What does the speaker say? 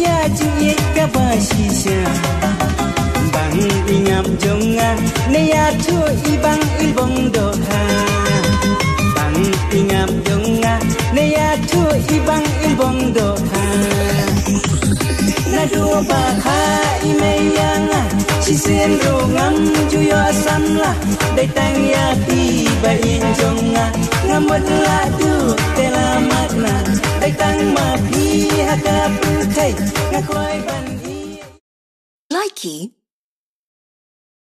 ya juye ka basisha bang ingam jonga ne ya tu ibang ilbong doha bang ingam jonga ne ya tu ibang ilbong doha na dua baha imeyanga sisen rongam juyo samla dai tang ya pi ba in jonga ngamot la du tela magna dai tang ma pi haka pu kai na koi ban i Likey